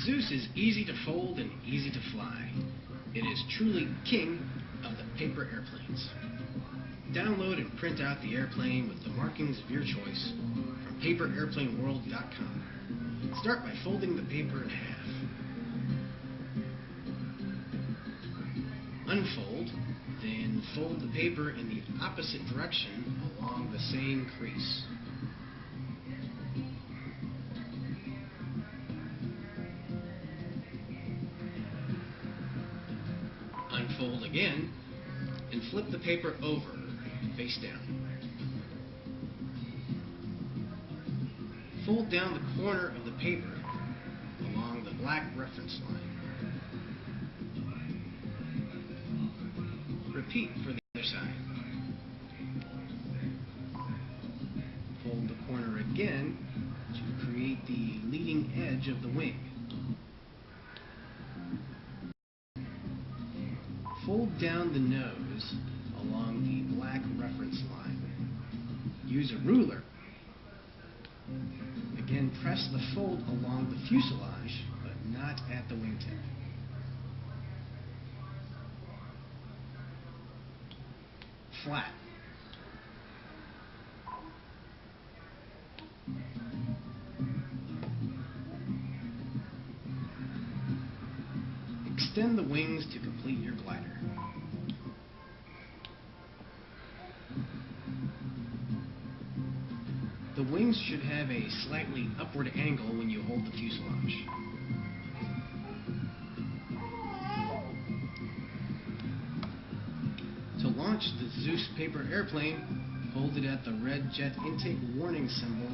Zeus is easy to fold and easy to fly. It is truly king of the paper airplanes. Download and print out the airplane with the markings of your choice from paperairplaneworld.com. Start by folding the paper in half. Unfold, then fold the paper in the opposite direction along the same crease. Unfold again and flip the paper over, face down. Fold down the corner of the paper along the black reference line. Repeat for the other side. Fold the corner again to create the leading edge of the wing. Fold down the nose along the black reference line. Use a ruler. Again, press the fold along the fuselage, but not at the wingtip. Flat. Extend the wings to complete your glider. The wings should have a slightly upward angle when you hold the fuselage. To launch the Zeus paper airplane, hold it at the red jet intake warning symbol